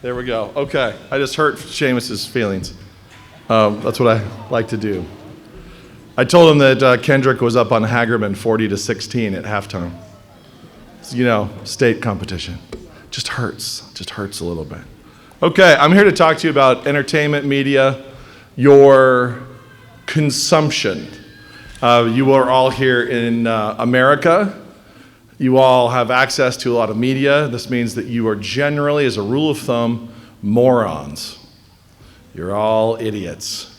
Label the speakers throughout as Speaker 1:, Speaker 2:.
Speaker 1: There we go. Okay. I just hurt Seamus's feelings. That's what I like to do. I told him that Kendrick was up on Hagerman 40-16 at halftime. So, state competition. Just hurts a little bit. Okay, I'm here to talk to you about entertainment media, your consumption. You are all here in America. You all have access to a lot of media. This means that you are generally, as a rule of thumb, morons. You're all idiots.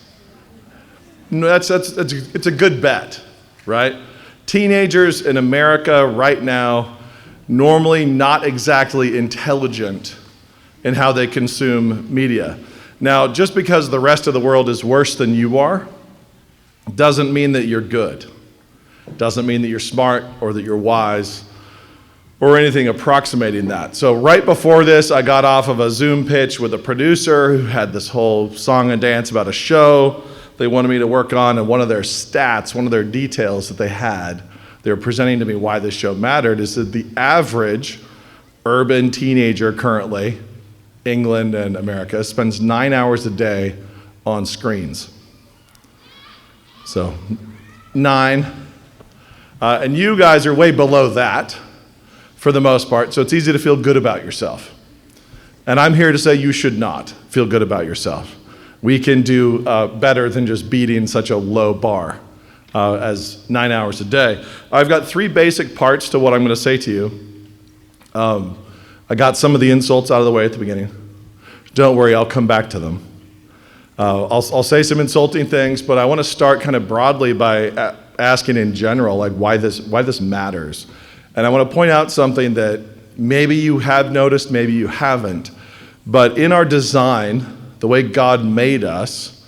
Speaker 1: No, it's a good bet, right? Teenagers in America right now, normally not exactly intelligent in how they consume media. Now, just because the rest of the world is worse than you are, doesn't mean that you're good. Doesn't mean that you're smart or that you're wise or anything approximating that. So right before this, I got off of a Zoom pitch with a producer who had this whole song and dance about a show they wanted me to work on, and one of their stats, one of their details that they were presenting to me why this show mattered, is that the average urban teenager currently, England and America, spends 9 hours a day on screens. So, 9. And you guys are way below that for the most part, so it's easy to feel good about yourself. And I'm here to say you should not feel good about yourself. We can do better than just beating such a low bar as 9 hours a day. I've got 3 basic parts to what I'm going to say to you. I got some of the insults out of the way at the beginning. Don't worry, I'll come back to them. I'll say some insulting things, but I want to start kind of broadly by asking in general, like why this matters. And I want to point out something that maybe you have noticed, maybe you haven't, but in our design, the way God made us,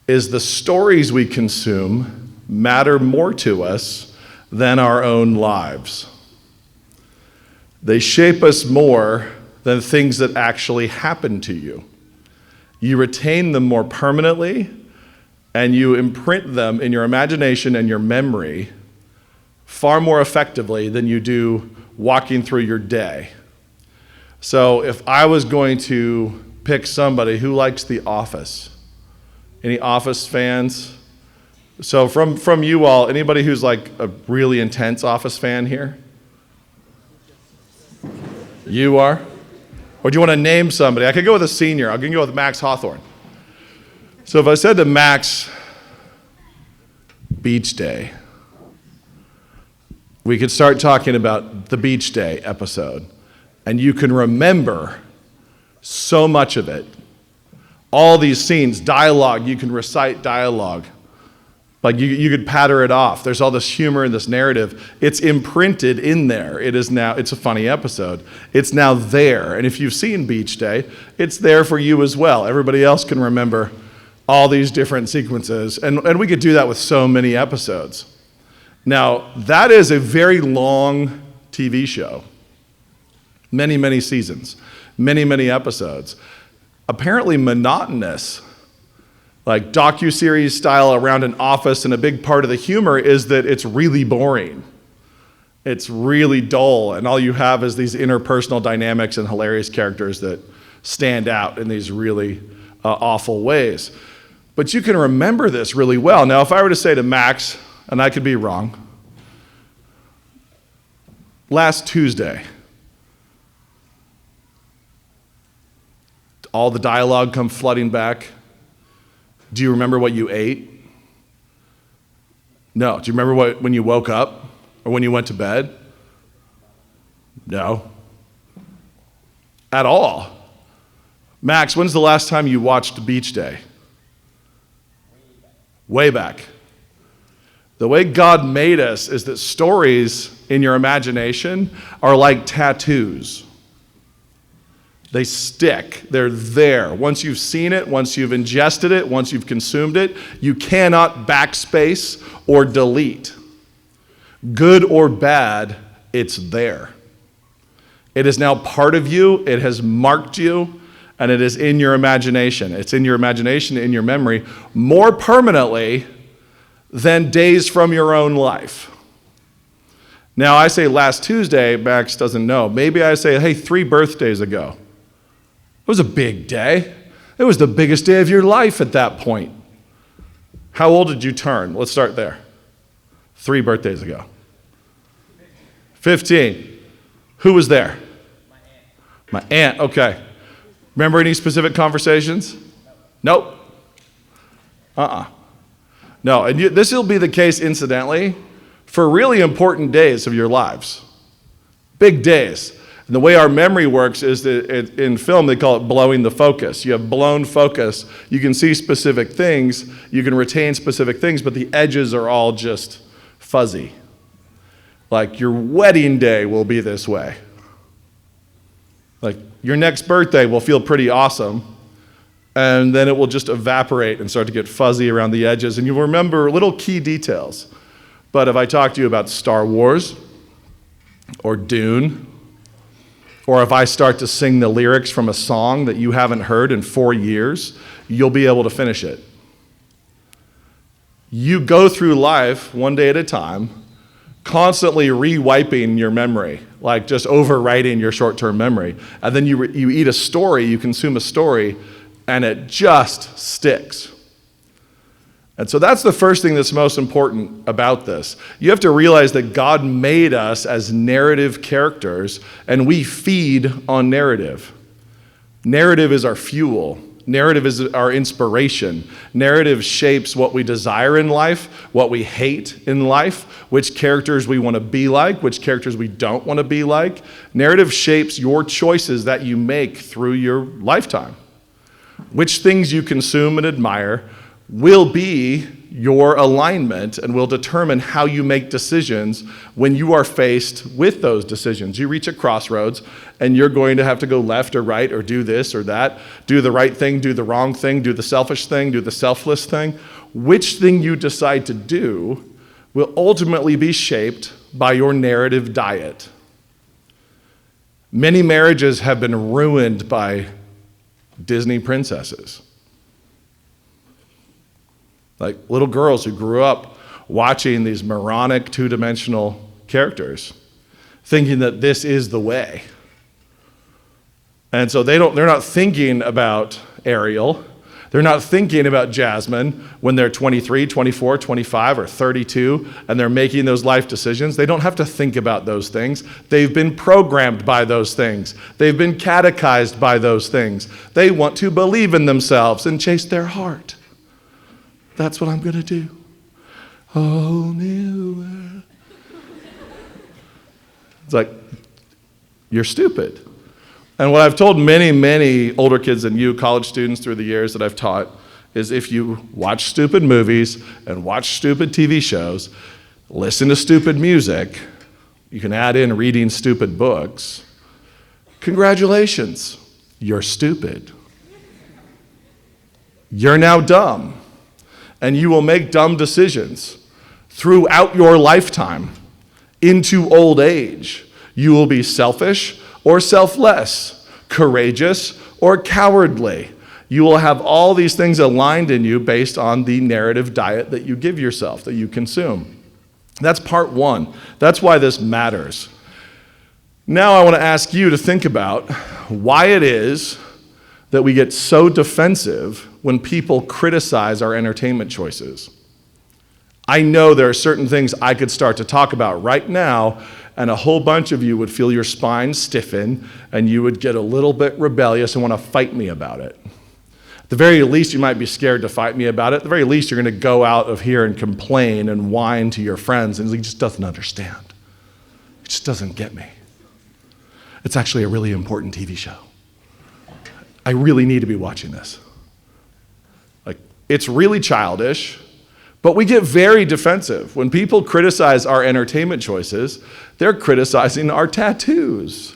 Speaker 1: is the stories we consume matter more to us than our own lives. They shape us more than things that actually happen to you. You retain them more permanently, and you imprint them in your imagination and your memory far more effectively than you do walking through your day. So if I was going to pick somebody who likes The Office, any Office fans? So from you all, anybody who's like a really intense Office fan here? You are? Or do you want to name somebody? I could go with a senior. I can go with Max Hawthorne. So if I said to Max, Beach Day, we could start talking about the Beach Day episode, and you can remember so much of it. All these scenes, dialogue, you can recite dialogue. Like you could patter it off. There's all this humor in this narrative. It's imprinted in there. It's a funny episode. It's now there. And if you've seen Beach Day, it's there for you as well. Everybody else can remember all these different sequences. And we could do that with so many episodes. Now, that is a very long TV show. Many, many seasons. Many, many episodes. Apparently monotonous. Like docuseries style around an office, and a big part of the humor is that it's really boring. It's really dull, and all you have is these interpersonal dynamics and hilarious characters that stand out in these really awful ways. But you can remember this really well. Now, if I were to say to Max, and I could be wrong, last Tuesday, all the dialogue come flooding back. Do you remember what you ate? No. Do you remember when you woke up or when you went to bed? No. At all. Max, when's the last time you watched Beach Day? Way back. The way God made us is that stories in your imagination are like tattoos. They stick. They're there. Once you've seen it, once you've ingested it, once you've consumed it, you cannot backspace or delete. Good or bad, it's there. It is now part of you. It has marked you, and it is in your imagination. It's in your imagination, in your memory, more permanently than days from your own life. Now, I say last Tuesday, Max doesn't know. Maybe I say, hey, 3 birthdays ago. It was a big day. It was the biggest day of your life at that point. How old did you turn? Let's start there. 3 birthdays ago. 15. Who was there? My aunt, okay. Remember any specific conversations? Nope. No, and this will be the case, incidentally, for really important days of your lives. Big days. And the way our memory works is that in film, they call it blowing the focus. You have blown focus. You can see specific things. You can retain specific things, but the edges are all just fuzzy. Like your wedding day will be this way. Like your next birthday will feel pretty awesome, and then it will just evaporate and start to get fuzzy around the edges, and you'll remember little key details. But if I talk to you about Star Wars or Dune, or if I start to sing the lyrics from a song that you haven't heard in 4 years, you'll be able to finish it. You go through life one day at a time, constantly re-wiping your memory, like just overwriting your short-term memory. And then you eat a story, you consume a story, and it just sticks. And so that's the first thing that's most important about this. You have to realize that God made us as narrative characters, and we feed on narrative. Narrative is our fuel. Narrative is our inspiration. Narrative shapes what we desire in life, what we hate in life, which characters we want to be like, which characters we don't want to be like. Narrative shapes your choices that you make through your lifetime. Which things you consume and admire will be your alignment and will determine how you make decisions when you are faced with those decisions. You reach a crossroads and you're going to have to go left or right or do this or that, do the right thing, do the wrong thing, do the selfish thing, do the selfless thing. Which thing you decide to do will ultimately be shaped by your narrative diet. Many marriages have been ruined by Disney princesses. Like little girls who grew up watching these moronic two-dimensional characters, thinking that this is the way. And so they're not thinking about Ariel. They're not thinking about Jasmine when they're 23, 24, 25, or 32, and they're making those life decisions. They don't have to think about those things. They've been programmed by those things. They've been catechized by those things. They want to believe in themselves and chase their heart. That's what I'm going to do. Oh, new. It's like, you're stupid. And what I've told many, many older kids than you, college students through the years that I've taught, is if you watch stupid movies and watch stupid TV shows, listen to stupid music, you can add in reading stupid books, congratulations, you're stupid. You're now dumb. And you will make dumb decisions throughout your lifetime into old age. You will be selfish or selfless, courageous or cowardly. You will have all these things aligned in you based on the narrative diet that you give yourself, that you consume. That's part one. That's why this matters. Now I want to ask you to think about why it is that we get so defensive when people criticize our entertainment choices. I know there are certain things I could start to talk about right now, and a whole bunch of you would feel your spine stiffen, and you would get a little bit rebellious and want to fight me about it. At the very least, you might be scared to fight me about it. At the very least, you're going to go out of here and complain and whine to your friends, and he just doesn't understand. He just doesn't get me. It's actually a really important TV show. I really need to be watching this. Like, it's really childish, but we get very defensive. When people criticize our entertainment choices, they're criticizing our tattoos.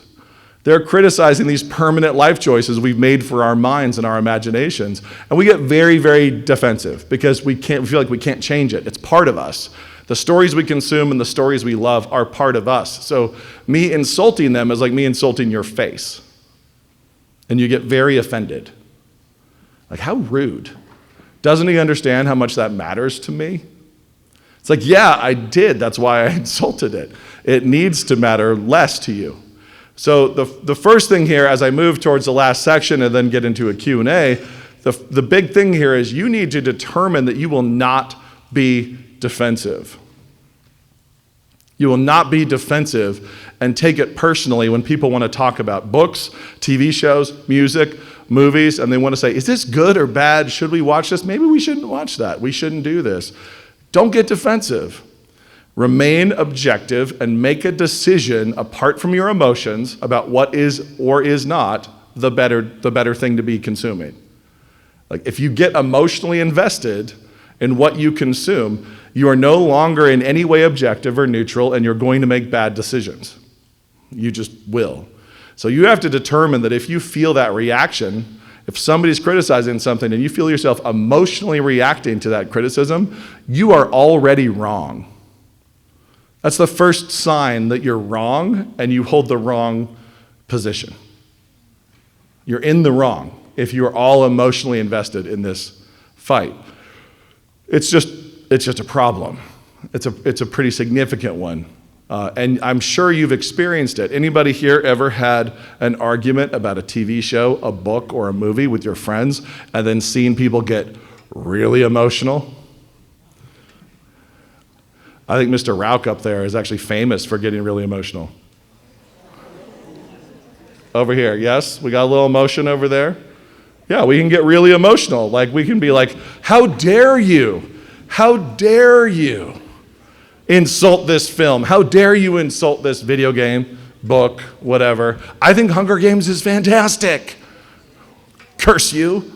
Speaker 1: They're criticizing these permanent life choices we've made for our minds and our imaginations. And we get very, very defensive because we feel like we can't change it. It's part of us. The stories we consume and the stories we love are part of us. So me insulting them is like me insulting your face. And you get very offended. Like, how rude. Doesn't he understand how much that matters to me? It's like, yeah, I did. That's why I insulted it. It needs to matter less to you. So the first thing here, as I move towards the last section and then get into a Q&A, the big thing here is you need to determine that you will not be defensive. You will not be defensive and take it personally when people want to talk about books, TV shows, music, movies, and they want to say, is this good or bad? Should we watch this? Maybe we shouldn't watch that. We shouldn't do this. Don't get defensive. Remain objective and make a decision apart from your emotions about what is or is not the better thing to be consuming. Like if you get emotionally invested in what you consume, you are no longer in any way objective or neutral, and you're going to make bad decisions. You just will. So you have to determine that if you feel that reaction, if somebody's criticizing something and you feel yourself emotionally reacting to that criticism, you are already wrong. That's the first sign that you're wrong and you hold the wrong position. You're in the wrong if you are all emotionally invested in this fight. It's just a problem. It's a pretty significant one. And I'm sure you've experienced it. Anybody here ever had an argument about a TV show, a book, or a movie with your friends, and then seen people get really emotional? I think Mr. Rauch up there is actually famous for getting really emotional. Over here, yes? We got a little emotion over there? Yeah, we can get really emotional. Like we can be like, how dare you? How dare you insult this film? How dare you insult this video game, book, whatever? I think Hunger Games is fantastic. Curse you.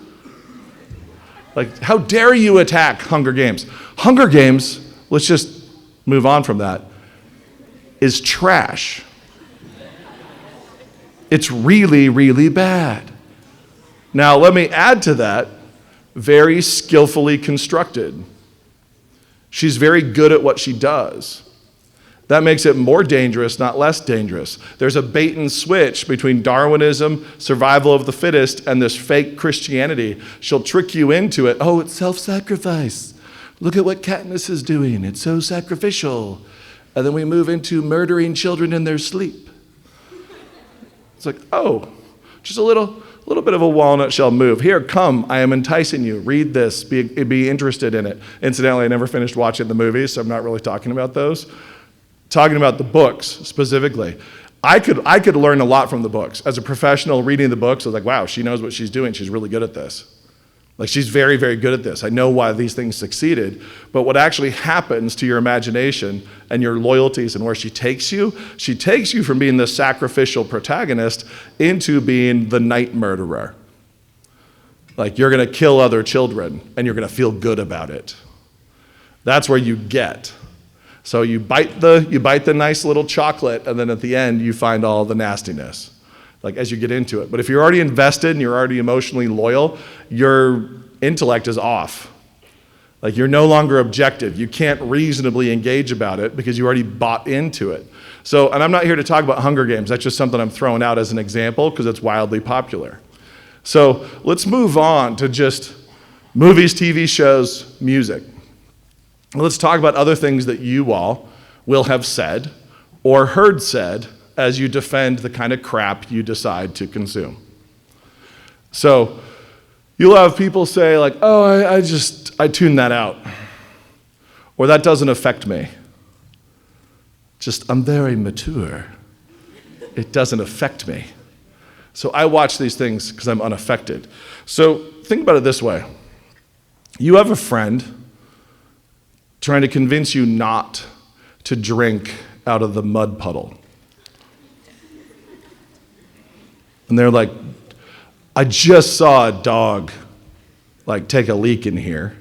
Speaker 1: Like, how dare you attack Hunger Games? Hunger Games, let's just move on from that, is trash. It's really, really bad. Now, let me add to that, very skillfully constructed. She's very good at what she does. That makes it more dangerous, not less dangerous. There's a bait and switch between Darwinism, survival of the fittest, and this fake Christianity. She'll trick you into it. Oh, it's self-sacrifice. Look at what Katniss is doing. It's so sacrificial. And then we move into murdering children in their sleep. It's like, oh, just a little bit of a walnut shell move. Here, come, I am enticing you. Read this, be interested in it. Incidentally, I never finished watching the movies, so I'm not really talking about those. Talking about the books specifically. I could learn a lot from the books. As a professional reading the books, I was like, wow, she knows what she's doing. She's really good at this. Like, she's very, very good at this. I know why these things succeeded. But what actually happens to your imagination and your loyalties and where she takes you from being the sacrificial protagonist into being the night murderer. Like, you're going to kill other children, and you're going to feel good about it. That's where you get. So you bite the nice little chocolate, and then at the end, you find all the nastiness. Like as you get into it. But if you're already invested and you're already emotionally loyal, your intellect is off. Like you're no longer objective. You can't reasonably engage about it because you already bought into it. So, and I'm not here to talk about Hunger Games. That's just something I'm throwing out as an example because it's wildly popular. So let's move on to just movies, TV shows, music. Let's talk about other things that you all will have said or heard said as you defend the kind of crap you decide to consume. So you'll have people say like, oh, I tune that out. Or that doesn't affect me. I'm very mature. It doesn't affect me. So I watch these things because I'm unaffected. So think about it this way. You have a friend trying to convince you not to drink out of the mud puddle. And they're like, I just saw a dog take a leak in here.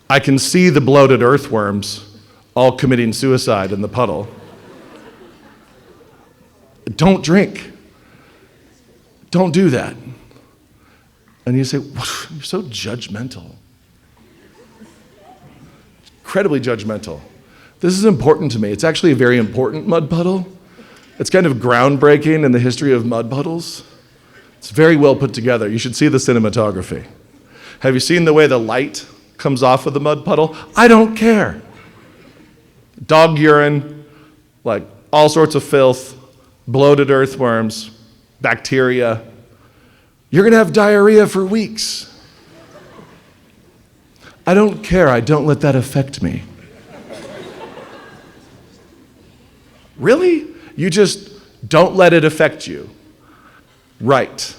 Speaker 1: I can see the bloated earthworms all committing suicide in the puddle. Don't drink. Don't do that. And you say, you're so judgmental. Incredibly judgmental. This is important to me. It's actually a very important mud puddle. It's kind of groundbreaking in the history of mud puddles. It's very well put together. You should see the cinematography. Have you seen the way the light comes off of the mud puddle? I don't care. Dog urine, all sorts of filth, bloated earthworms, bacteria. You're going to have diarrhea for weeks. I don't care. I don't let that affect me. Really? You just don't let it affect you. Right.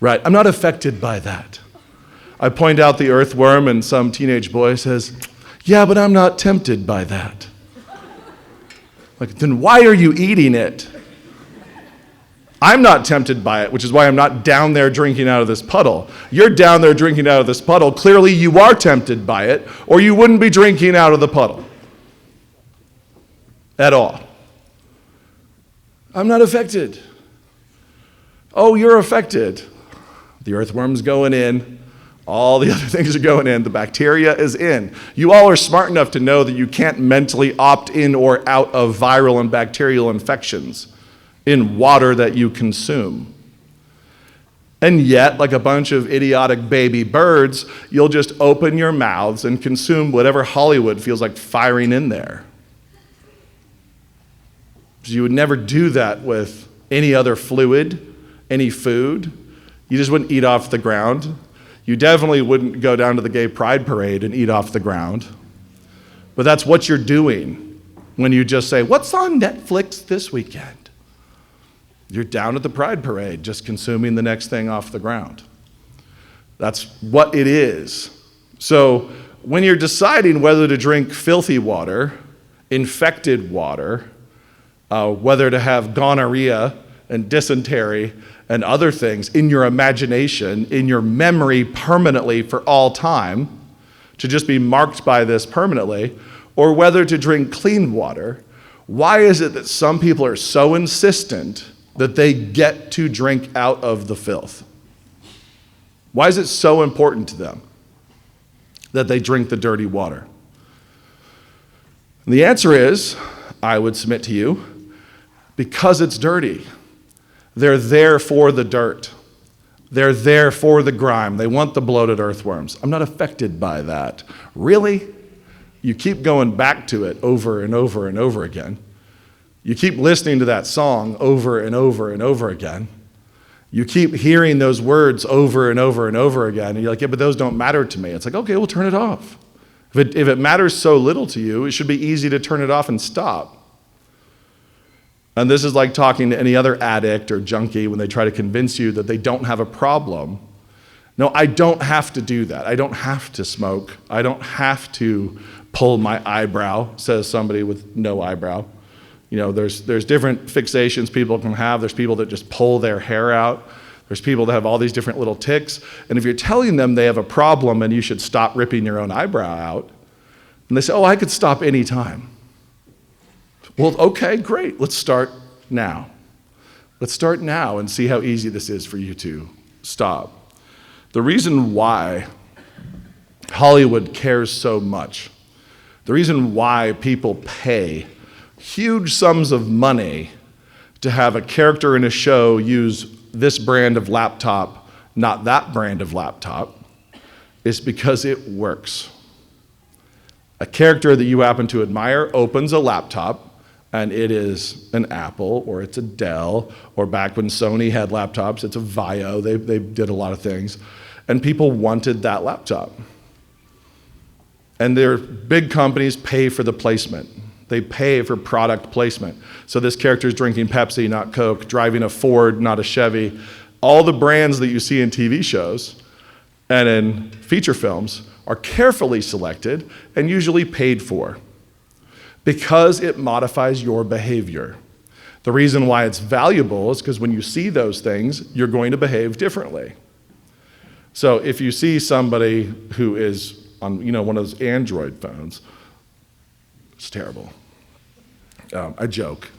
Speaker 1: I'm not affected by that. I point out the earthworm and some teenage boy says, yeah, but I'm not tempted by that. Like, then why are you eating it? I'm not tempted by it, which is why I'm not down there drinking out of this puddle. You're down there drinking out of this puddle. Clearly you are tempted by it, or you wouldn't be drinking out of the puddle at all. I'm not affected. Oh, you're affected. The earthworm's going in. All the other things are going in. The bacteria is in. You all are smart enough to know that you can't mentally opt in or out of viral and bacterial infections in water that you consume. And yet, like a bunch of idiotic baby birds, you'll just open your mouths and consume whatever Hollywood feels like firing in there. You would never do that with any other fluid, any food. You just wouldn't eat off the ground. You definitely wouldn't go down to the gay pride parade and eat off the ground. But that's what you're doing when you just say, what's on Netflix this weekend? You're down at the pride parade, just consuming the next thing off the ground. That's what it is. So when you're deciding whether to drink filthy water, infected water, whether to have gonorrhea and dysentery and other things in your imagination, in your memory permanently for all time, to just be marked by this permanently, or whether to drink clean water, why is it that some people are so insistent that they get to drink out of the filth? Why is it so important to them that they drink the dirty water? And the answer is, I would submit to you, because it's dirty. They're there for the dirt. They're there for the grime. They want the bloated earthworms. I'm not affected by that. Really? You keep going back to it over and over and over again. You keep listening to that song over and over and over again. You keep hearing those words over and over and over again. And you're like, yeah, but those don't matter to me. It's like, okay, well, turn it off. If it matters so little to you, it should be easy to turn it off and stop. And this is like talking to any other addict or junkie when they try to convince you that they don't have a problem. No, I don't have to do that. I don't have to smoke. I don't have to pull my eyebrow, says somebody with no eyebrow. You know, there's different fixations people can have. There's people that just pull their hair out. There's people that have all these different little tics. And if you're telling them they have a problem and you should stop ripping your own eyebrow out, and they say, oh, I could stop any time. Well, okay, great. Let's start now. Let's start now and see how easy this is for you to stop. The reason why Hollywood cares so much, the reason why people pay huge sums of money to have a character in a show use this brand of laptop, not that brand of laptop, is because it works. A character that you happen to admire opens a laptop, and it is an Apple, or it's a Dell, or back when Sony had laptops, it's a Vio. They did a lot of things. And people wanted that laptop. And their big companies pay for the placement. They pay for product placement. So this character is drinking Pepsi, not Coke, driving a Ford, not a Chevy. All the brands that you see in TV shows and in feature films are carefully selected and usually paid for, because it modifies your behavior. The reason why it's valuable is because when you see those things, you're going to behave differently. So if you see somebody who is on, one of those Android phones, it's terrible. I joke.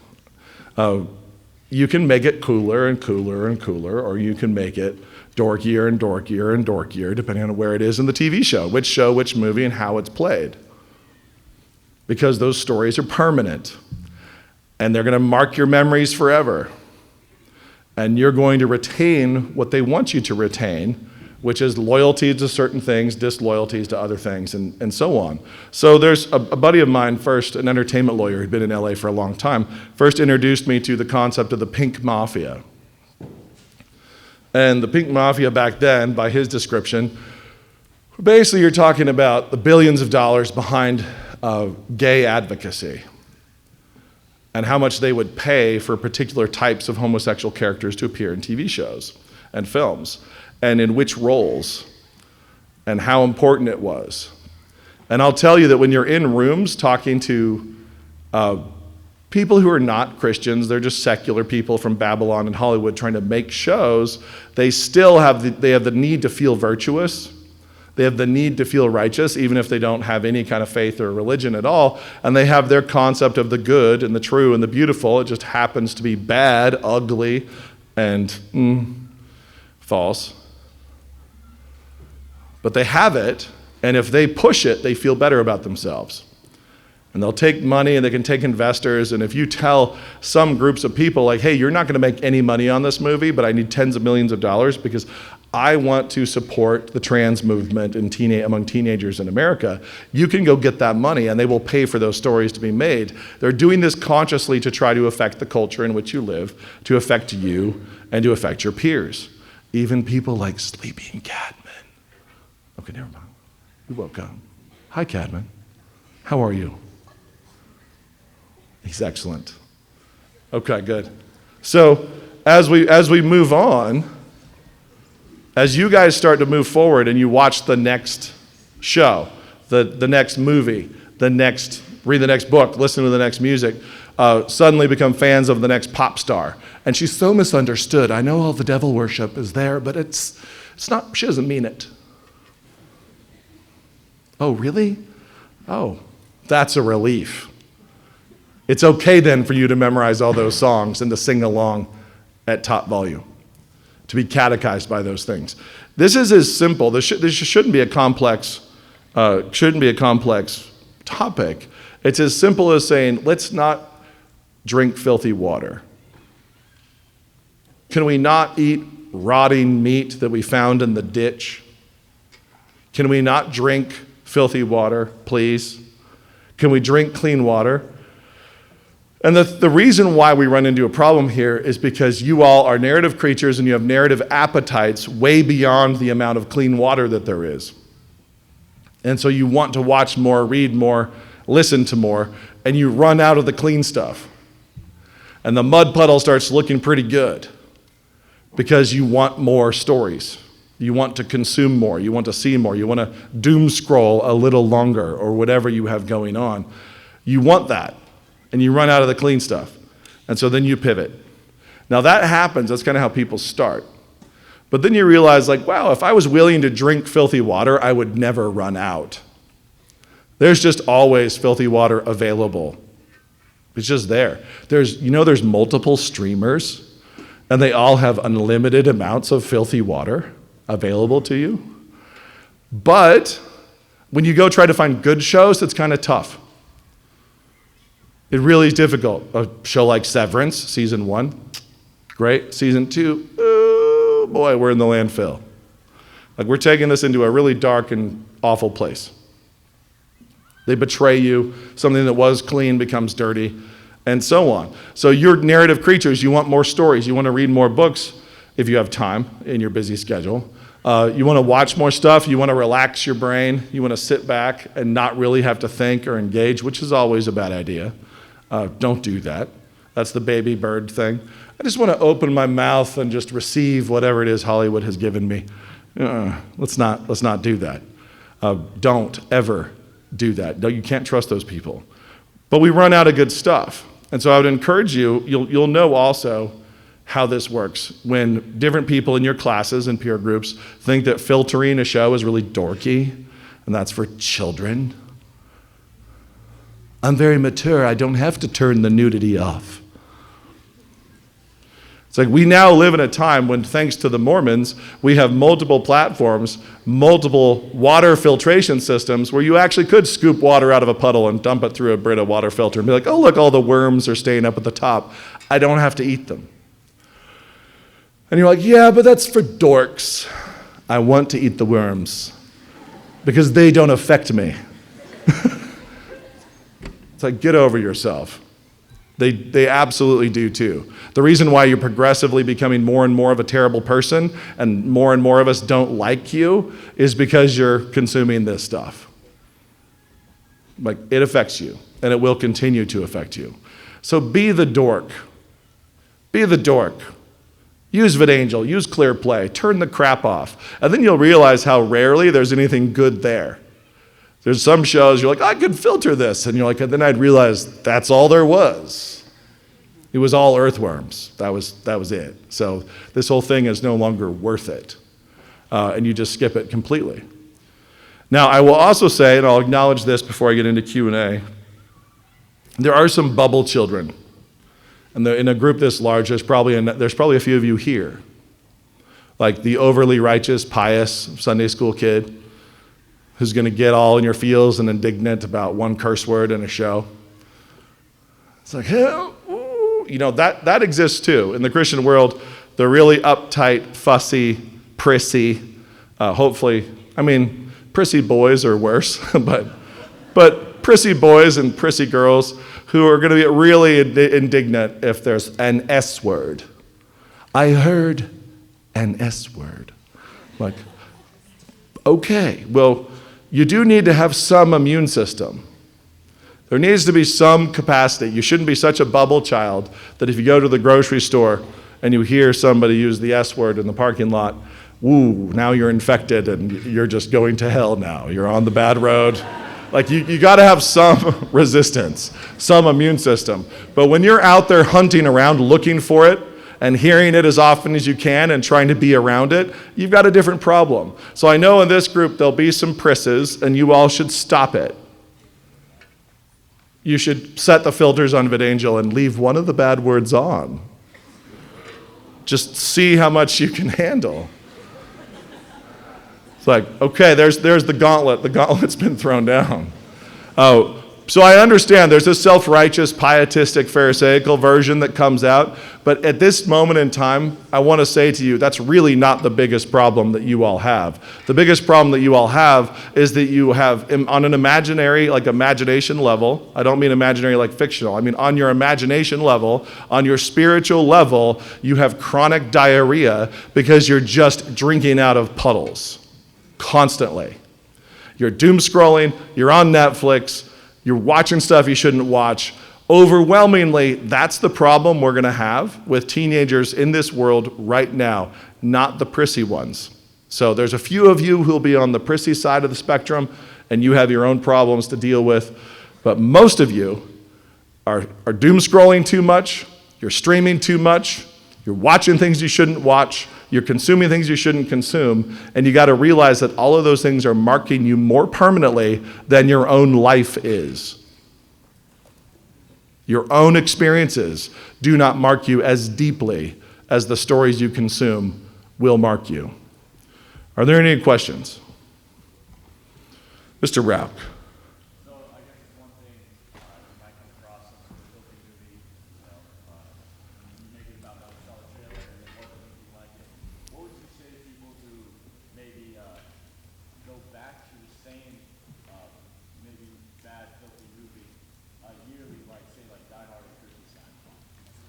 Speaker 1: You can make it cooler and cooler and cooler, or you can make it dorkier and dorkier and dorkier, depending on where it is in the TV show, which movie, and how it's played. Because those stories are permanent, and they're going to mark your memories forever. And you're going to retain what they want you to retain which is loyalty to certain things, disloyalties to other things, and so on. So there's a buddy of mine, first an entertainment lawyer who'd been in LA for a long time, first introduced me to the concept of the pink mafia. And the pink mafia back then, by his description, basically you're talking about the billions of dollars behind gay advocacy and how much they would pay for particular types of homosexual characters to appear in TV shows and films, and in which roles, and how important it was. And I'll tell you that when you're in rooms talking to people who are not Christians, they're just secular people from Babylon and Hollywood trying to make shows, they still have the need to feel virtuous. They have the need to feel righteous, even if they don't have any kind of faith or religion at all. And they have their concept of the good and the true and the beautiful. It just happens to be bad, ugly, and false. But they have it, and if they push it, they feel better about themselves. And they'll take money, and they can take investors, and if you tell some groups of people, like, hey, you're not going to make any money on this movie, but I need tens of millions of dollars because I want to support the trans movement among teenagers in America, you can go get that money, and they will pay for those stories to be made. They're doing this consciously to try to affect the culture in which you live, to affect you, and to affect your peers. Even people like Sleeping Cadman. Okay, never mind. You woke up. Hi, Cadman. How are you? He's excellent. Okay, good. So as we move on, as you guys start to move forward and you watch the next show, the next movie, read the next book, listen to the next music, suddenly become fans of the next pop star. And she's so misunderstood. I know all the devil worship is there, but it's not, she doesn't mean it. Oh, really? Oh, that's a relief. It's okay then for you to memorize all those songs and to sing along at top volume, to be catechized by those things. This is as simple. This shouldn't be a complex topic. It's as simple as saying, let's not drink filthy water. Can we not eat rotting meat that we found in the ditch? Can we not drink filthy water, please? Can we drink clean water? And the reason why we run into a problem here is because you all are narrative creatures and you have narrative appetites way beyond the amount of clean water that there is. And so you want to watch more, read more, listen to more, and you run out of the clean stuff. And the mud puddle starts looking pretty good because you want more stories. You want to consume more. You want to see more. You want to doom scroll a little longer or whatever you have going on. You want that. And you run out of the clean stuff. And so then you pivot. Now that happens. That's kind of how people start. But then you realize, like, wow, if I was willing to drink filthy water, I would never run out. There's just always filthy water available. It's just there. There's multiple streamers, and they all have unlimited amounts of filthy water available to you. But when you go try to find good shows, it's kind of tough. It really is difficult. A show like Severance, season 1, great. Season 2, oh boy, we're in the landfill. Like, we're taking this into a really dark and awful place. They betray you. Something that was clean becomes dirty, and so on. So you're narrative creatures. You want more stories. You want to read more books if you have time in your busy schedule. You want to watch more stuff. You want to relax your brain. You want to sit back and not really have to think or engage, which is always a bad idea. Don't do that. That's the baby bird thing. I just want to open my mouth and just receive whatever it is Hollywood has given me. Let's not do that. Don't ever do that. No, you can't trust those people. But we run out of good stuff. And so I would encourage you, you'll know also how this works when different people in your classes and peer groups think that filtering a show is really dorky and that's for children. I'm very mature. I don't have to turn the nudity off. It's like we now live in a time when, thanks to the Mormons, we have multiple platforms, multiple water filtration systems where you actually could scoop water out of a puddle and dump it through a Brita water filter and be like, oh, look, all the worms are staying up at the top. I don't have to eat them. And you're like, yeah, but that's for dorks. I want to eat the worms because they don't affect me. It's like, get over yourself. They absolutely do too. The reason why you're progressively becoming more and more of a terrible person and more of us don't like you is because you're consuming this stuff. Like, it affects you, and it will continue to affect you. So be the dork. Be the dork. Use VidAngel, use ClearPlay, turn the crap off. And then you'll realize how rarely there's anything good there. There's some shows you're like, I could filter this. And you're like, and then I'd realize that's all there was. It was all earthworms. That was it. So this whole thing is no longer worth it. And you just skip it completely. Now, I will also say, and I'll acknowledge this before I get into Q&A, there are some bubble children. And in a group this large, there's probably a few of you here. Like the overly righteous, pious Sunday school kid who's going to get all in your feels and indignant about one curse word in a show. It's like, that exists too. In the Christian world, they're really uptight, fussy, prissy, prissy boys are worse, but prissy boys and prissy girls who are going to be really indignant if there's an S word. I heard an S word. Like, okay, well, you do need to have some immune system. There needs to be some capacity. You shouldn't be such a bubble child that if you go to the grocery store and you hear somebody use the S word in the parking lot, woo, now you're infected and you're just going to hell now. You're on the bad road. Like, you got to have some resistance, some immune system. But when you're out there hunting around looking for it and hearing it as often as you can and trying to be around it, you've got a different problem. So I know in this group there'll be some prisses, and you all should stop it. You should set the filters on VidAngel and leave one of the bad words on. Just see how much you can handle. It's like, okay, there's the gauntlet. The gauntlet's been thrown down. Oh, so I understand there's a self-righteous, pietistic, pharisaical version that comes out, but at this moment in time, I want to say to you, that's really not the biggest problem that you all have. The biggest problem that you all have is that you have, on an imaginary, like imagination level, I don't mean imaginary like fictional, I mean on your imagination level, on your spiritual level, you have chronic diarrhea because you're just drinking out of puddles constantly. You're doom scrolling, you're on Netflix, you're watching stuff you shouldn't watch. Overwhelmingly, that's the problem we're going to have with teenagers in this world right now, not the prissy ones. So there's a few of you who'll be on the prissy side of the spectrum, and you have your own problems to deal with. But most of you are doom scrolling too much, you're streaming too much, you're watching things you shouldn't watch, you're consuming things you shouldn't consume, and you got to realize that all of those things are marking you more permanently than your own life is. Your own experiences do not mark you as deeply as the stories you consume will mark you. Are there any questions? Mr. Rauch.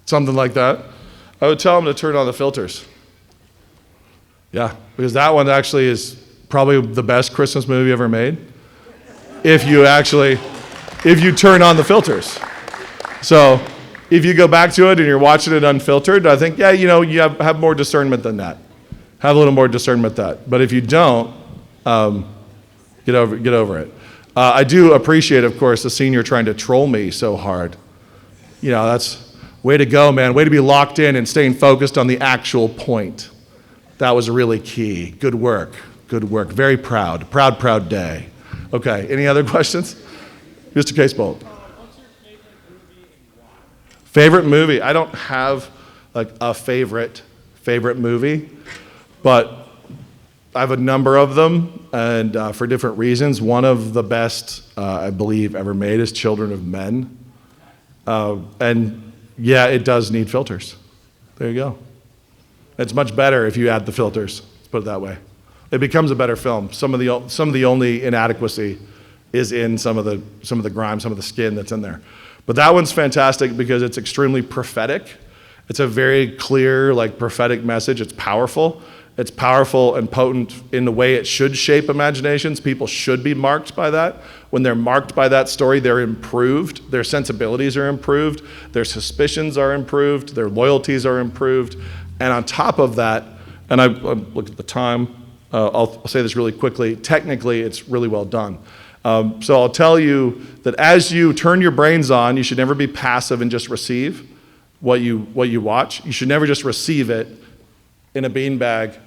Speaker 1: Something like that. I would tell them to turn on the filters. Yeah, because that one actually is probably the best Christmas movie ever made. If you turn on the filters. So if you go back to it and you're watching it unfiltered, I think, yeah, you have more discernment than that. Have a little more discernment than that. But if you don't, get over it. I do appreciate, of course, the senior trying to troll me so hard. That's way to go, man. Way to be locked in and staying focused on the actual point. That was really key. Good work. Good work. Very proud. Proud day. Okay, any other questions? Mr. Casebolt.
Speaker 2: What's your favorite movie and why?
Speaker 1: Favorite movie? I don't have like a favorite movie, but I have a number of them, and for different reasons. One of the best, I believe, ever made is Children of Men. And yeah, it does need filters. There you go. It's much better if you add the filters. Let's put it that way. It becomes a better film. Some of the only inadequacy is in some of the grime, some of the skin that's in there. But that one's fantastic because it's extremely prophetic. It's a very clear, like, prophetic message. It's powerful. It's powerful and potent in the way it should shape imaginations. People should be marked by that. When they're marked by that story, they're improved. Their sensibilities are improved. Their suspicions are improved. Their loyalties are improved. And on top of that, and I look at the time, I'll say this really quickly. Technically, it's really well done. So I'll tell you that as you turn your brains on, you should never be passive and just receive what you watch. You should never just receive it in a beanbag,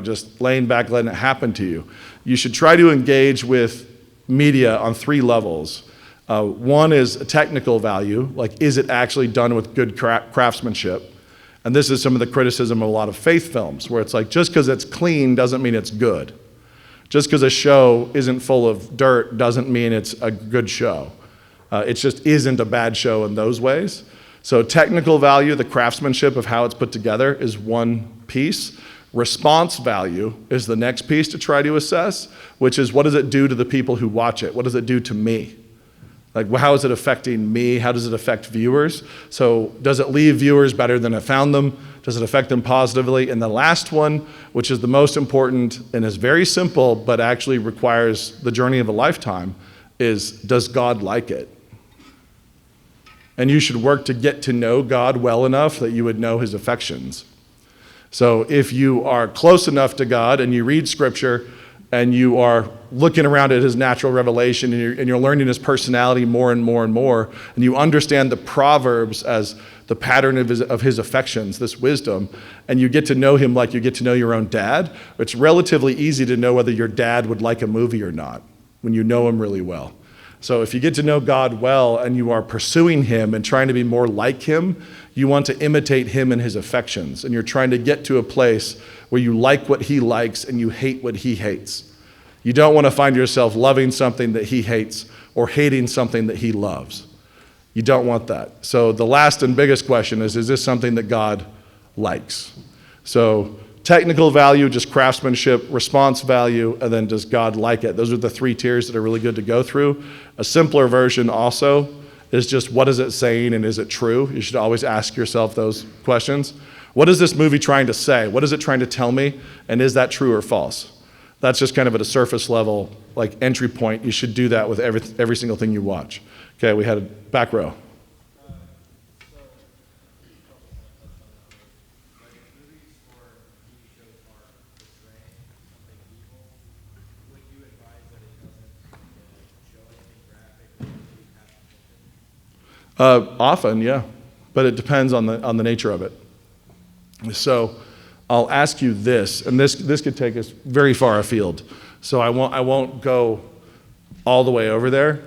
Speaker 1: just laying back, letting it happen to you. You should try to engage with media on 3 levels. One is a technical value, like, is it actually done with good craftsmanship? And this is some of the criticism of a lot of faith films, where it's like, just because it's clean doesn't mean it's good. Just because a show isn't full of dirt doesn't mean it's a good show. It just isn't a bad show in those ways. So technical value, the craftsmanship of how it's put together, is one piece. Response value is the next piece to try to assess, which is, what does it do to the people who watch it? What does it do to me? Like, how is it affecting me? How does it affect viewers? So does it leave viewers better than it found them? Does it affect them positively? And the last one, which is the most important and is very simple, but actually requires the journey of a lifetime, is, does God like it? And you should work to get to know God well enough that you would know his affections. So if you are close enough to God and you read scripture and you are looking around at his natural revelation and you're learning his personality more and more and more, and you understand the Proverbs as the pattern of his affections, this wisdom, and you get to know him like you get to know your own dad, it's relatively easy to know whether your dad would like a movie or not when you know him really well. So if you get to know God well and you are pursuing him and trying to be more like him, you want to imitate him and his affections. And you're trying to get to a place where you like what he likes and you hate what he hates. You don't want to find yourself loving something that he hates or hating something that he loves. You don't want that. So the last and biggest question is this something that God likes? So technical value, just craftsmanship, response value, and then does God like it? Those are the 3 tiers that are really good to go through. A simpler version also is just, what is it saying and is it true? You should always ask yourself those questions. What is this movie trying to say? What is it trying to tell me? And is that true or false? That's just kind of at a surface level, like, entry point. You should do that with every single thing you watch. Okay, we had a back row. Often, yeah, but it depends on the nature of it. So I'll ask you this, and this could take us very far afield. So I won't go all the way over there.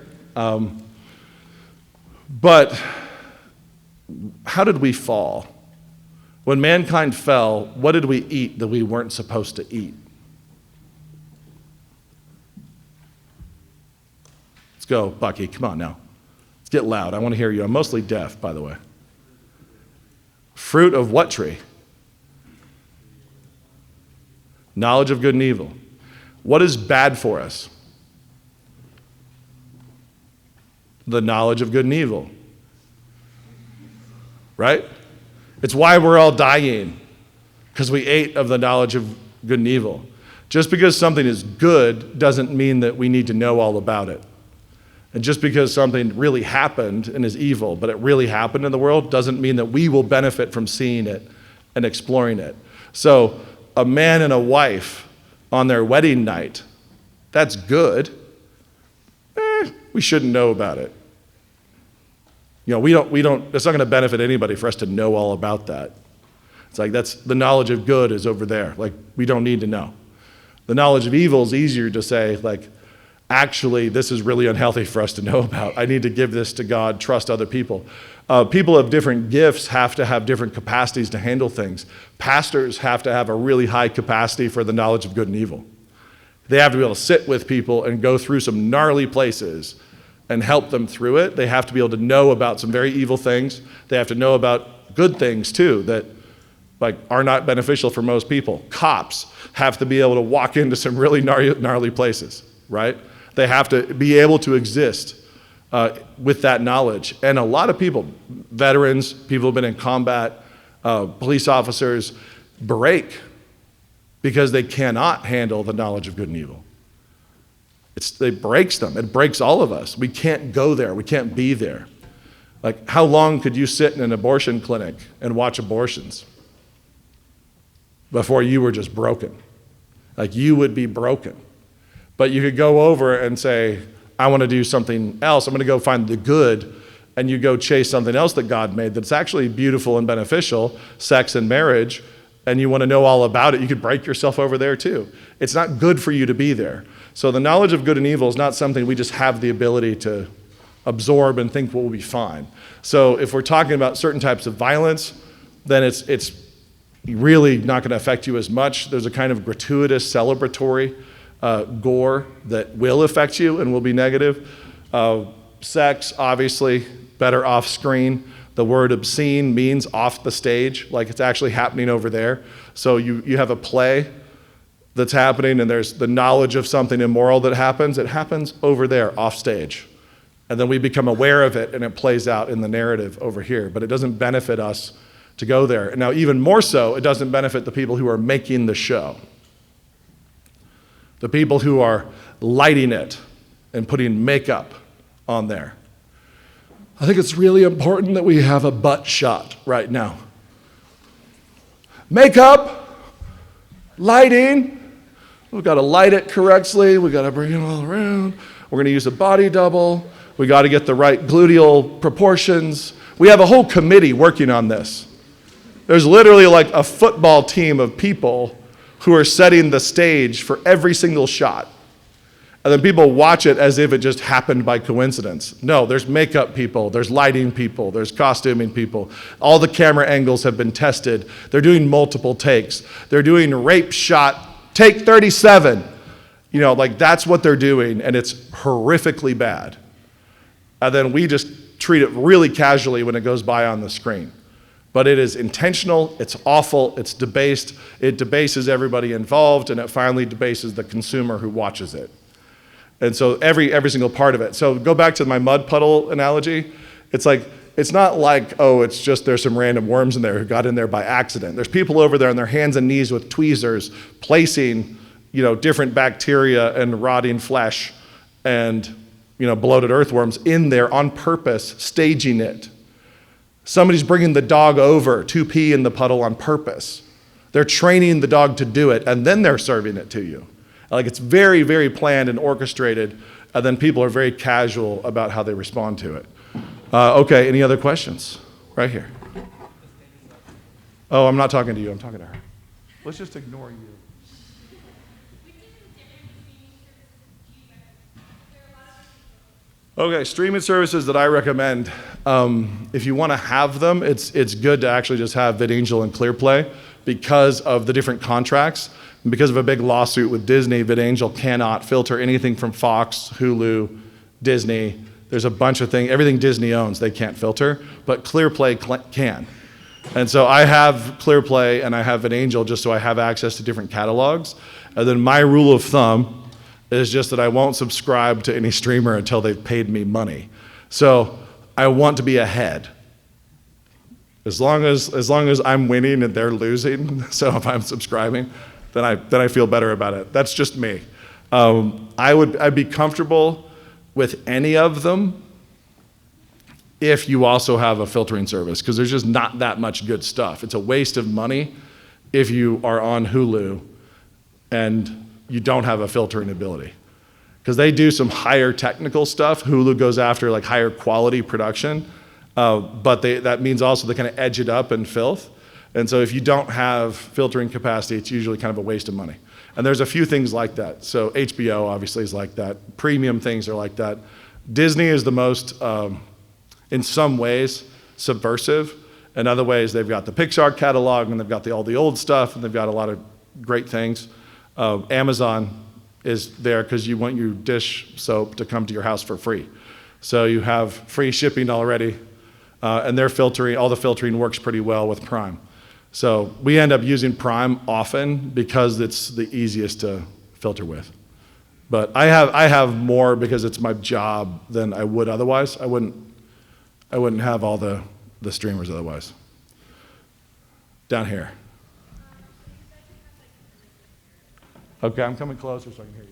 Speaker 1: But how did we fall? When mankind fell, what did we eat that we weren't supposed to eat? Let's go, Bucky. Come on now. Let's get loud. I want to hear you. I'm mostly deaf, by the way. Fruit of what tree? Knowledge of good and evil. What is bad for us? The knowledge of good and evil. Right? It's why we're all dying, because we ate of the knowledge of good and evil. Just because something is good doesn't mean that we need to know all about it. And just because something really happened and is evil, but it really happened in the world, doesn't mean that we will benefit from seeing it and exploring it. So a man and a wife on their wedding night, that's good. We shouldn't know about it. You know, we don't, it's not going to benefit anybody for us to know all about that. It's like, that's, the knowledge of good is over there. Like, we don't need to know. The knowledge of evil is easier to say, like, actually, this is really unhealthy for us to know about. I need to give this to God, trust other people. People of different gifts have to have different capacities to handle things. Pastors have to have a really high capacity for the knowledge of good and evil. They have to be able to sit with people and go through some gnarly places and help them through it. They have to be able to know about some very evil things. They have to know about good things too, that like are not beneficial for most people. Cops have to be able to walk into some really gnarly places, right? They have to be able to exist with that knowledge. And a lot of people, veterans, people who've been in combat, police officers, break because they cannot handle the knowledge of good and evil. It breaks them. It breaks all of us. We can't go there. We can't be there. Like, how long could you sit in an abortion clinic and watch abortions before you were just broken? Like, you would be broken. But you could go over and say, I want to do something else. I'm going to go find the good, and you go chase something else that God made that's actually beautiful and beneficial, sex and marriage, and you want to know all about it. You could break yourself over there too. It's not good for you to be there. So the knowledge of good and evil is not something we just have the ability to absorb and think will be fine. So if we're talking about certain types of violence, then it's really not going to affect you as much. There's a kind of gratuitous, celebratory gore that will affect you and will be negative. Sex, obviously, better off screen. The word obscene means off the stage, like it's actually happening over there. So you have a play that's happening and there's the knowledge of something immoral that happens. It happens over there, off stage. And then we become aware of it and it plays out in the narrative over here. But it doesn't benefit us to go there. And now even more so, it doesn't benefit the people who are making the show. The people who are lighting it and putting makeup on there. I think it's really important that we have a butt shot right now. Makeup, lighting, we've got to light it correctly, we've got to bring it all around, we're going to use a body double, we got to get the right gluteal proportions. We have a whole committee working on this. There's literally like a football team of people who are setting the stage for every single shot. And then people watch it as if it just happened by coincidence. No, there's makeup people, there's lighting people, there's costuming people. All the camera angles have been tested. They're doing multiple takes. They're doing rape shot, take 37. You know, like that's what they're doing, and it's horrifically bad. And then we just treat it really casually when it goes by on the screen. But it is intentional, it's awful, it's debased, it debases everybody involved, and it finally debases the consumer who watches it. And so every single part of it. So go back to my mud puddle analogy. It's like, it's not like, oh, it's just there's some random worms in there who got in there by accident. There's people over there on their hands and knees with tweezers placing, different bacteria and rotting flesh and, bloated earthworms in there on purpose, staging it. Somebody's bringing the dog over to pee in the puddle on purpose. They're training the dog to do it, and then they're serving it to you. Like it's very, very planned and orchestrated, and then people are very casual about how they respond to it. Okay, any other questions? Right here. Oh, I'm not talking to you, I'm talking to her. Let's just ignore you. Okay, streaming services that I recommend, if you want to have them, it's good to actually just have VidAngel and ClearPlay because of the different contracts. And because of a big lawsuit with Disney, VidAngel cannot filter anything from Fox, Hulu, Disney. There's a bunch of things, everything Disney owns, they can't filter, but ClearPlay can. And so I have ClearPlay and I have VidAngel just so I have access to different catalogs. And then my rule of thumb is just that I won't subscribe to any streamer until they've paid me money. So I want to be ahead. As long as I'm winning and they're losing, so if I'm subscribing, then I feel better about it. That's just me. I'd be comfortable with any of them if you also have a filtering service, because there's just not that much good stuff. It's a waste of money if you are on Hulu and you don't have a filtering ability. Because they do some higher technical stuff. Hulu goes after like higher quality production, but that means also they kind of edge it up in filth. And so if you don't have filtering capacity, it's usually kind of a waste of money. And there's a few things like that. So HBO obviously is like that. Premium things are like that. Disney is the most, in some ways, subversive. In other ways, they've got the Pixar catalog and they've got all the old stuff and they've got a lot of great things. Amazon is there because you want your dish soap to come to your house for free. So you have free shipping already. And their filtering, all the filtering works pretty well with Prime. So we end up using Prime often because it's the easiest to filter with. But I have more because it's my job than I would otherwise. I wouldn't have all the streamers otherwise. Down here. Okay, I'm coming closer so I can hear you.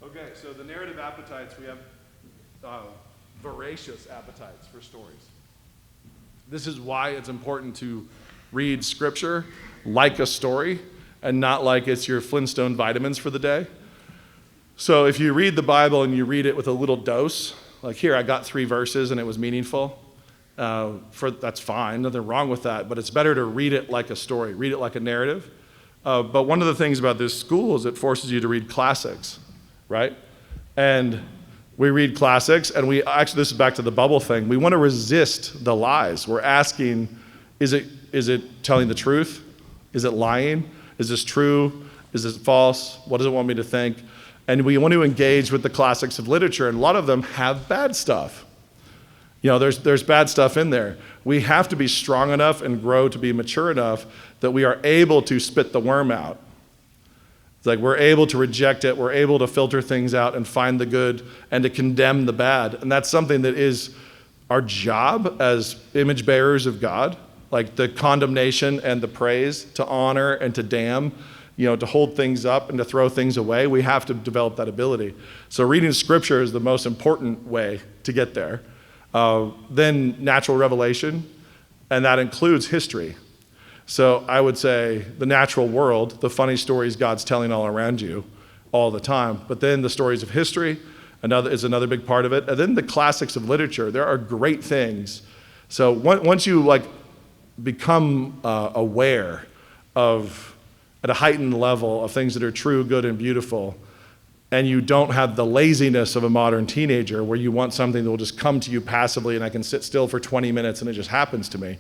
Speaker 1: Okay, so the narrative appetites, we have voracious appetites for stories. This is why it's important to read scripture like a story and not like it's your Flintstone vitamins for the day. So if you read the Bible and you read it with a little dose, like here, I got 3 verses and it was meaningful, that's fine, nothing wrong with that, but it's better to read it like a story, read it like a narrative. But one of the things about this school is it forces you to read classics, right? And we read classics, and this is back to the bubble thing. We want to resist the lies. We're asking, is it telling the truth? Is it lying? Is this true? Is this false? What does it want me to think? And we want to engage with the classics of literature, and a lot of them have bad stuff. You know, there's bad stuff in there. We have to be strong enough and grow to be mature enough that we are able to spit the worm out. It's like we're able to reject it, we're able to filter things out and find the good and to condemn the bad. And that's something that is our job as image bearers of God, like the condemnation and the praise, to honor and to damn, to hold things up and to throw things away. We have to develop that ability. So reading scripture is the most important way to get there. Then natural revelation, and that includes history. So I would say the natural world, the funny stories God's telling all around you all the time, but then the stories of history is another big part of it, and then the classics of literature. There are great things. So once you become aware of, at a heightened level, of things that are true, good, and beautiful, and you don't have the laziness of a modern teenager where you want something that will just come to you passively and I can sit still for 20 minutes and it just happens to me,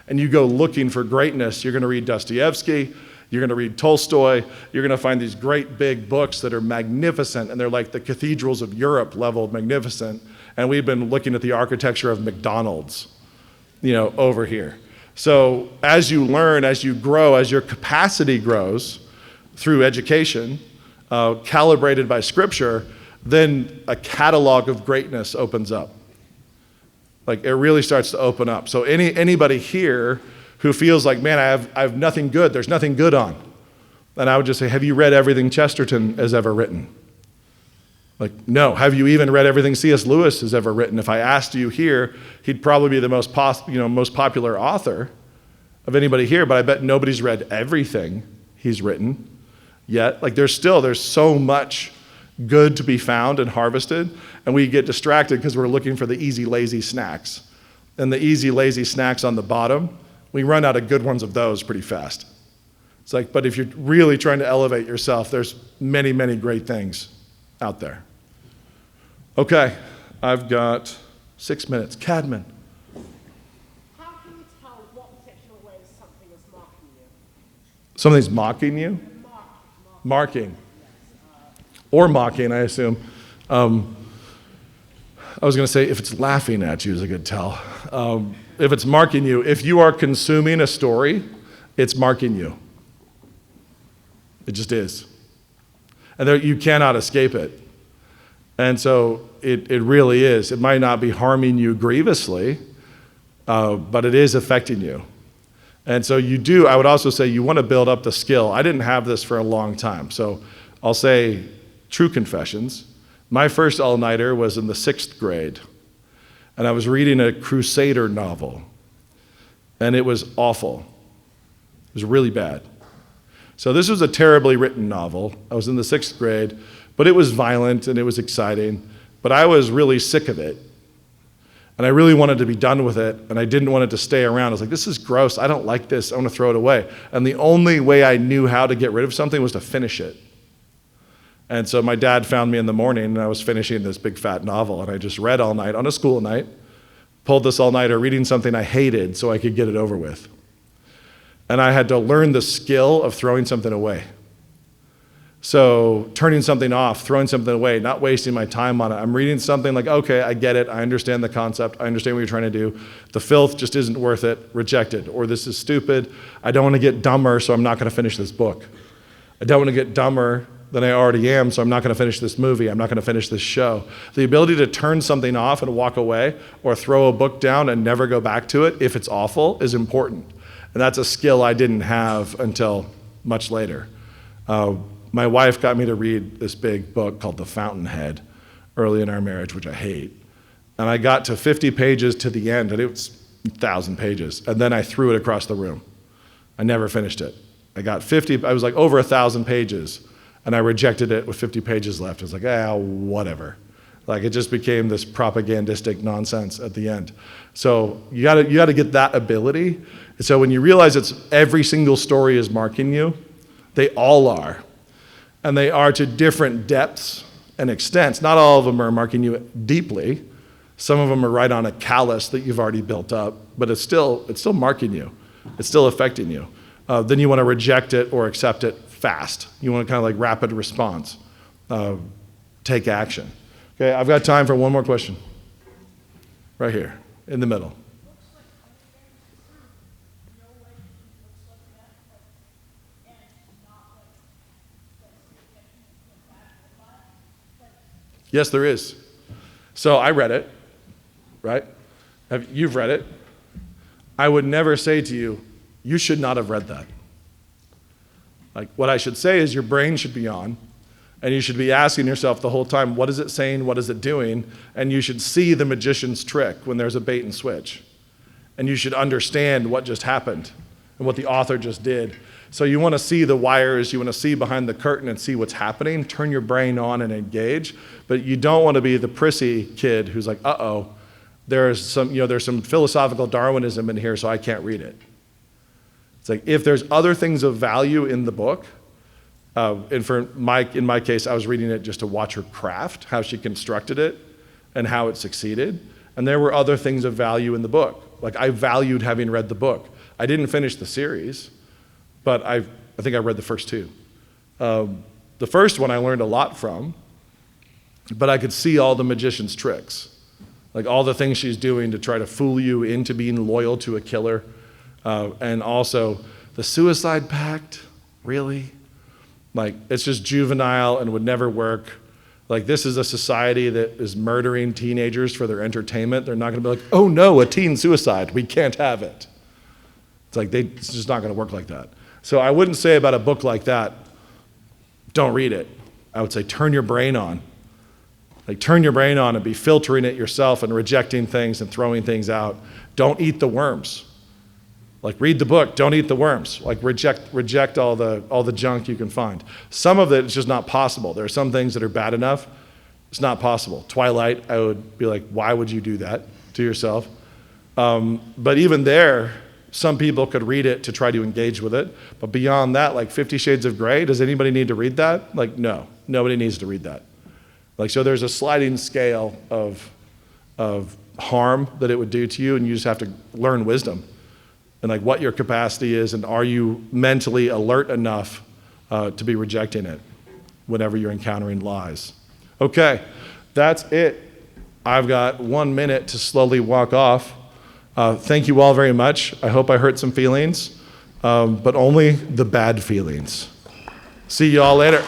Speaker 1: and you go looking for greatness, you're going to read Dostoevsky, you're going to read Tolstoy, you're going to find these great big books that are magnificent, and they're like the cathedrals of Europe level magnificent, and we've been looking at the architecture of McDonald's, over here. So as you learn, as you grow, as your capacity grows through education, calibrated by scripture, then a catalog of greatness opens up. Like it really starts to open up. So anybody here who feels like, man, I have nothing good, there's nothing good on. And I would just say, have you read everything Chesterton has ever written? Like, no. Have you even read everything C.S. Lewis has ever written? If I asked you here, he'd probably be the most popular author of anybody here, but I bet nobody's read everything he's written yet. Like there's so much good to be found and harvested, and we get distracted because we're looking for the easy, lazy snacks. And the easy, lazy snacks on the bottom, we run out of good ones of those pretty fast. It's like, but if you're really trying to elevate yourself, there's many, many great things out there. Okay, I've got 6 minutes. Cadman.
Speaker 3: How can you tell what particular way something is marking you?
Speaker 1: Something's mocking you? Marking. Or mocking, I assume. I was going to say if it's laughing at you is a good tell. If it's marking you, if you are consuming a story, it's marking you. It just is. And you cannot escape it. And so it really is. It might not be harming you grievously, but it is affecting you. And so I would also say you want to build up the skill. I didn't have this for a long time. So I'll say true confessions. My first all-nighter was in the 6th grade. And I was reading a Crusader novel. And it was awful. It was really bad. So this was a terribly written novel. I was in the 6th grade, but it was violent and it was exciting. But I was really sick of it. And I really wanted to be done with it, and I didn't want it to stay around. I was like, this is gross. I don't like this. I want to throw it away. And the only way I knew how to get rid of something was to finish it. And so my dad found me in the morning, and I was finishing this big fat novel, and I just read all night on a school night, pulled this all-nighter reading something I hated so I could get it over with. And I had to learn the skill of throwing something away. So turning something off, throwing something away, not wasting my time on it. I'm reading something like, okay, I get it. I understand the concept. I understand what you're trying to do. The filth just isn't worth it. Rejected. Or this is stupid. I don't want to get dumber, so I'm not going to finish this book. I don't want to get dumber than I already am, so I'm not going to finish this movie. I'm not going to finish this show. The ability to turn something off and walk away or throw a book down and never go back to it if it's awful is important. And that's a skill I didn't have until much later. My wife got me to read this big book called The Fountainhead early in our marriage, which I hate. And I got to 50 pages to the end, and it was 1,000 pages. And then I threw it across the room. I never finished it. I was like over 1,000 pages, and I rejected it with 50 pages left. I was like, whatever. Like it just became this propagandistic nonsense at the end. So you gotta get that ability. And so when you realize every single story is marking you, they all are. And they are to different depths and extents. Not all of them are marking you deeply. Some of them are right on a callus that you've already built up, but it's still marking you. It's still affecting you. Then you want to reject it or accept it fast. You want to kind of like rapid response. Take action. Okay, I've got time for one more question. Right here, in the middle. Yes, there is. So I read it, right? You've read it. I would never say to you, you should not have read that. Like what I should say is your brain should be on, and you should be asking yourself the whole time, what is it saying, what is it doing? And you should see the magician's trick when there's a bait and switch. And you should understand what just happened and what the author just did. So you want to see the wires, you want to see behind the curtain and see what's happening, turn your brain on and engage, but you don't want to be the prissy kid who's like, there's some philosophical Darwinism in here, so I can't read it. It's like, if there's other things of value in the book, and in my case, I was reading it just to watch her craft, how she constructed it, and how it succeeded, and there were other things of value in the book. Like, I valued having read the book. I didn't finish the series, but I think I read the first two. The first one I learned a lot from, but I could see all the magician's tricks, like all the things she's doing to try to fool you into being loyal to a killer, and also the suicide pact, really? Like, it's just juvenile and would never work. Like, this is a society that is murdering teenagers for their entertainment. They're not gonna be like, oh no, a teen suicide, we can't have it. It's just not gonna work like that. So I wouldn't say about a book like that, don't read it. I would say turn your brain on. Like, turn your brain on and be filtering it yourself and rejecting things and throwing things out. Don't eat the worms. Like, read the book, don't eat the worms. Like, reject all the junk you can find. Some of it is just not possible. There are some things that are bad enough, it's not possible. Twilight, I would be like, why would you do that to yourself? But even there, some people could read it to try to engage with it. But beyond that, like 50 Shades of Grey, does anybody need to read that? Like, no, nobody needs to read that. Like, so there's a sliding scale of harm that it would do to you, and you just have to learn wisdom and like what your capacity is, and are you mentally alert enough to be rejecting it whenever you're encountering lies. Okay, that's it. I've got 1 minute to slowly walk off. Thank you all very much. I hope I hurt some feelings, but only the bad feelings. See you all later.